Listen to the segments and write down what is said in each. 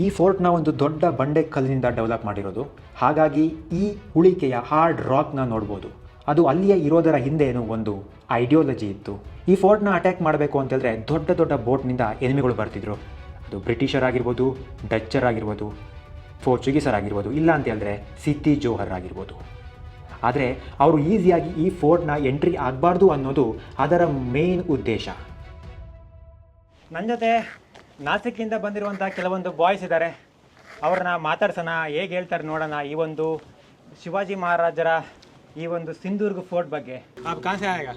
ಈ ಫೋರ್ಟ್ನ ಒಂದು ದೊಡ್ಡ ಬಂಡೆ ಕಲ್ಲಿನಿಂದ ಡೆವಲಪ್ ಮಾಡಿರೋದು. ಹಾಗಾಗಿ ಈ ಉಳಿಕೆಯ ಹಾರ್ಡ್ ರಾಕ್ನ ನೋಡ್ಬೋದು. ಅದು ಅಲ್ಲಿಯೇ ಇರೋದರ ಹಿಂದೆ ಏನೋ ಒಂದು ಐಡಿಯಾಲಜಿ ಇತ್ತು. ಈ ಫೋರ್ಟ್ನ ಅಟ್ಯಾಕ್ ಮಾಡಬೇಕು ಅಂತಂದರೆ ದೊಡ್ಡ ದೊಡ್ಡ ಬೋಟ್ನಿಂದ ಎನಿಮಿಗಳು ಬರ್ತಿದ್ರು. ಅದು ಬ್ರಿಟಿಷರ್ ಆಗಿರ್ಬೋದು, ಡಚ್ಚರ್ ಆಗಿರ್ಬೋದು, ಪೋರ್ಚುಗೀಸರ್ ಆಗಿರ್ಬೋದು, ಇಲ್ಲ ಅಂತ ಹೇಳಿದ್ರೆ ಸಿದ್ದಿ ಜೋಹರ್ ಆಗಿರ್ಬೋದು. ಆದರೆ ಅವರು ಈಸಿಯಾಗಿ ಈ ಫೋರ್ಟ್ನ ಎಂಟ್ರಿ ಆಗಬಾರ್ದು ಅನ್ನೋದು ಅದರ ಮೇನ್ ಉದ್ದೇಶ. ನನ್ನ ಜೊತೆ ನಾಸಿಕ್ಕಿಂದ ಬಂದಿರುವಂಥ ಕೆಲವೊಂದು ಬಾಯ್ಸ್ ಇದ್ದಾರೆ. ಅವ್ರನ್ನ ಮಾತಾಡ್ಸೋಣ, ಹೇಗೆ ಹೇಳ್ತಾರೆ ನೋಡೋಣ ಈ ಒಂದು ಶಿವಾಜಿ ಮಹಾರಾಜರ ಈ ಒಂದು ಸಿಂಧೂರ್ಗ್ ಫೋರ್ಟ್ ಬಗ್ಗೆ. आप कहाँ से आएगा?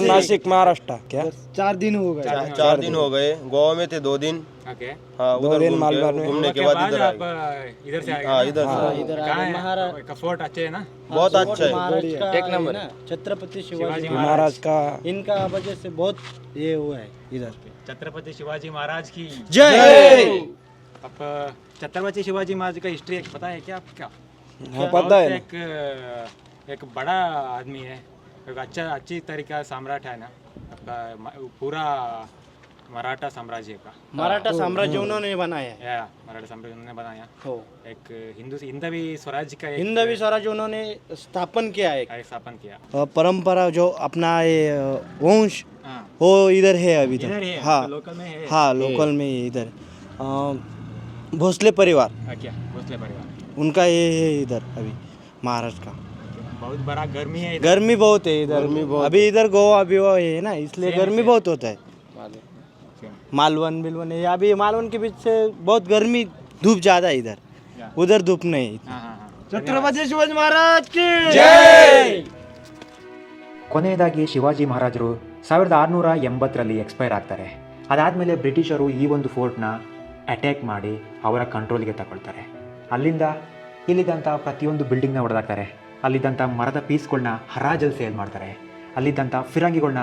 नासिक महाराष्ट्र। क्या 4 दिन हो गए। 4 दिन हो गए। गोवा में थे 2 दिन। ओके, हाँ, 2 दिन मालवा में घूमने के बाद इधर आप इधर से आएगा। हाँ, इधर महाराज का फोर्ट अच्छे है ना? बहुत अच्छा है, एक नंबर। छत्रपति शिवाजी महाराज का इनका वजह से बहुत ये हुआ है इधर पे। छत्रपति शिवाजी महाराज की जय। अब छत्रपति शिवाजी महाराज का हिस्ट्री एक पता है क्या आपका? हाँ, पता है। एक बड़ा आदमी है, एक अच्छी तरीका सम्राट है ना आपका पूरा मराठा साम्राज्य का। मराठा साम्राज्य उन्होंने बनाया है। मराठा साम्राज्य उन्होंने बनाया। हो एक हिंदवी स्वराज का हिंदवी स्वराज्य उन्होंने स्थापन किया है। स्थापन किया। परंपरा जो अपना ये वंश वो इधर है अभी तक। हाँ, लोकल में है। हाँ, लोकल में इधर भोसले परिवार, क्या भोसले परिवार उनका ये है इधर अभी महाराष्ट्र का। बहुत बड़ा गर्मी है इधर। गर्मी बहुत है इधर। अभी इधर गोवा अभी वो है ना, इसलिए गर्मी बहुत होता है। मालवन बिलवन है, अभी मालवन के बीच से बहुत गर्मी, धूप ज़्यादा है इधर, उधर धूप नहीं। छत्रपति शिवाजी महाराज की जय। ಕೊನೆಯದಾಗಿ ಶಿವಾಜಿ ಮಹಾರಾಜರು 1680ರಲ್ಲಿ ಎಕ್ಸ್ಪೈರ್ ಆಗ್ತಾರೆ. ಅದಾದಮೇಲೆ ಬ್ರಿಟಿಷರು ಈ ಒಂದು ಫೋರ್ಟ್ನ ಅಟ್ಯಾಕ್ ಮಾಡಿ ಅವರ ಕಂಟ್ರೋಲ್ಗೆ ತಗೊಳ್ತಾರೆ. ಅಲ್ಲಿಂದ ಇಲ್ಲಿದ್ದಂಥ ಪ್ರತಿಯೊಂದು ಬಿಲ್ಡಿಂಗ್ನ ಹೊಡೆದಾಕ್ತಾರೆ. ಅಲ್ಲಿದ್ದಂಥ ಮರದ ಪೀಸ್ಗಳನ್ನ ಹರಾಜಲ್ಲಿ ಸೇಲ್ ಮಾಡ್ತಾರೆ. ಅಲ್ಲಿದ್ದಂಥ ಫಿರಂಗಿಗಳನ್ನ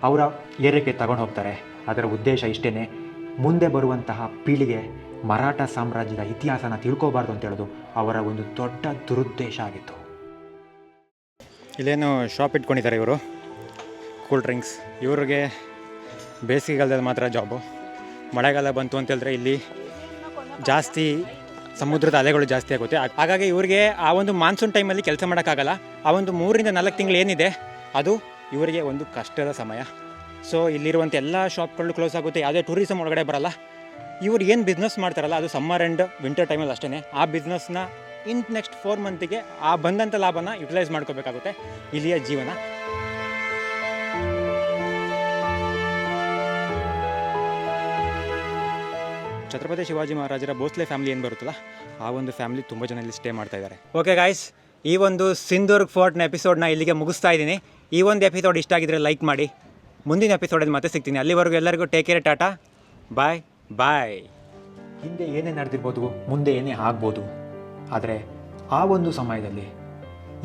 ಅವರ ಏರಿಯಾಕ್ಕೆ ತಗೊಂಡು ಹೋಗ್ತಾರೆ. ಅದರ ಉದ್ದೇಶ ಇಷ್ಟೇ, ಮುಂದೆ ಬರುವಂತಹ ಪೀಳಿಗೆ ಮರಾಠ ಸಾಮ್ರಾಜ್ಯದ ಇತಿಹಾಸನ ತಿಳ್ಕೋಬಾರ್ದು ಅಂತ ಹೇಳೋದು ಅವರ ಒಂದು ದೊಡ್ಡ ದುರುದ್ದೇಶ ಆಗಿತ್ತು. ಇಲ್ಲೇನು ಶಾಪ್ ಇಟ್ಕೊಂಡಿದ್ದಾರೆ ಇವರು, ಕೂಲ್ ಡ್ರಿಂಕ್ಸ್. ಇವ್ರಿಗೆ ಬೇಸಿಗೆಗಾಲದಲ್ಲಿ ಮಾತ್ರ ಜಾಬು. ಮಳೆಗಾಲ ಬಂತು ಅಂತ ಹೇಳಿದ್ರೆ ಇಲ್ಲಿ ಜಾಸ್ತಿ ಸಮುದ್ರದ ಅಲೆಗಳು ಜಾಸ್ತಿ ಆಗುತ್ತೆ. ಹಾಗಾಗಿ ಇವರಿಗೆ ಆ ಒಂದು ಮಾನ್ಸೂನ್ ಟೈಮಲ್ಲಿ ಕೆಲಸ ಮಾಡೋಕ್ಕಾಗಲ್ಲ. ಆ ಒಂದು 3 ರಿಂದ 4 ತಿಂಗಳು ಏನಿದೆ ಅದು ಇವರಿಗೆ ಒಂದು ಕಷ್ಟದ ಸಮಯ. ಸೊ ಇಲ್ಲಿರುವಂಥ ಎಲ್ಲ ಶಾಪ್ಗಳು ಕ್ಲೋಸ್ ಆಗುತ್ತೆ. ಯಾವುದೇ ಟೂರಿಸಮ್ ಒಳಗಡೆ ಬರಲ್ಲ. ಇವ್ರು ಏನು ಬಿಸ್ನೆಸ್ ಮಾಡ್ತಾರಲ್ಲ ಅದು ಸಮ್ಮರ್ ಆ್ಯಂಡ್ ವಿಂಟರ್ ಟೈಮಲ್ಲಿ ಅಷ್ಟೇ. ಆ ಬಿಸ್ನೆಸ್ನ ನೆಕ್ಸ್ಟ್ 4 ಮಂತಿಗೆ ಆ ಬಂದಂಥ ಲಾಭನ ಯುಟಿಲೈಸ್ ಮಾಡ್ಕೋಬೇಕಾಗುತ್ತೆ ಇಲ್ಲಿಯ ಜೀವನ. ಛತ್ರಪತಿ ಶಿವಾಜಿ ಮಹಾರಾಜರ ಭೋಸ್ಲೆ ಫ್ಯಾಮಿಲಿ ಏನು ಬರುತ್ತಲ್ಲ ಆ ಒಂದು ಫ್ಯಾಮಿಲಿ ತುಂಬ ಜನ ಇಲ್ಲಿ ಸ್ಟೇ ಮಾಡ್ತಾ ಇದ್ದಾರೆ. ಓಕೆ ಗಾಯ್ಸ್, ಈ ಒಂದು ಸಿಂಧೂರ್ಗ್ ಫೋರ್ಟ್ನ ಎಪಿಸೋಡ್ನ ಇಲ್ಲಿಗೆ ಮುಗಿಸ್ತಾ ಇದ್ದೀನಿ. ಈ ಒಂದು ಎಪಿಸೋಡ್ ಇಷ್ಟ ಆಗಿದ್ರೆ ಲೈಕ್ ಮಾಡಿ. ಮುಂದಿನ ಎಪಿಸೋಡಲ್ಲಿ ಮತ್ತೆ ಸಿಗ್ತೀನಿ. ಅಲ್ಲಿವರೆಗೂ ಎಲ್ಲರಿಗೂ ಟೇಕ್ ಕೇರ್, ಟಾಟಾ, ಬಾಯ್ ಬಾಯ್. ಹಿಂದೆ ಏನೇ ನಡೆದಿರ್ಬೋದು, ಮುಂದೆ ಏನೇ ಆಗ್ಬೋದು, ಆದರೆ ಆ ಒಂದು ಸಮಯದಲ್ಲಿ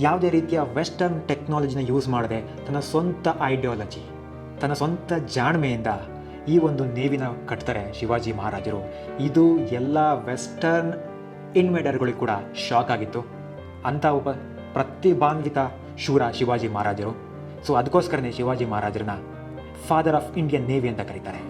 ಯಾವುದೇ ರೀತಿಯ ವೆಸ್ಟರ್ನ್ ಟೆಕ್ನಾಲಜಿನ ಯೂಸ್ ಮಾಡದೆ ತನ್ನ ಸ್ವಂತ ಐಡಿಯಾಲಜಿ, ತನ್ನ ಸ್ವಂತ ಜಾಣ್ಮೆಯಿಂದ ಈ ಒಂದು ನೇವಿನ ಕಟ್ತಾರೆ ಶಿವಾಜಿ ಮಹಾರಾಜರು. ಇದು ಎಲ್ಲ ವೆಸ್ಟರ್ನ್ ಇನ್ವೇಡರ್ಗಳಿಗೂ ಕೂಡ ಶಾಕ್ ಆಗಿತ್ತು. ಅಂಥ ಒಬ್ಬ ಪ್ರತಿಭಾನ್ವಿತ ಶೂರ ಶಿವಾಜಿ ಮಹಾರಾಜರು. ಸೊ ಅದಕ್ಕೋಸ್ಕರನೇ ಶಿವಾಜಿ ಮಹಾರಾಜರನ್ನ ಫಾದರ್ ಆಫ್ ಇಂಡಿಯನ್ ನೇವಿ ಅಂತ ಕರೀತಾರೆ.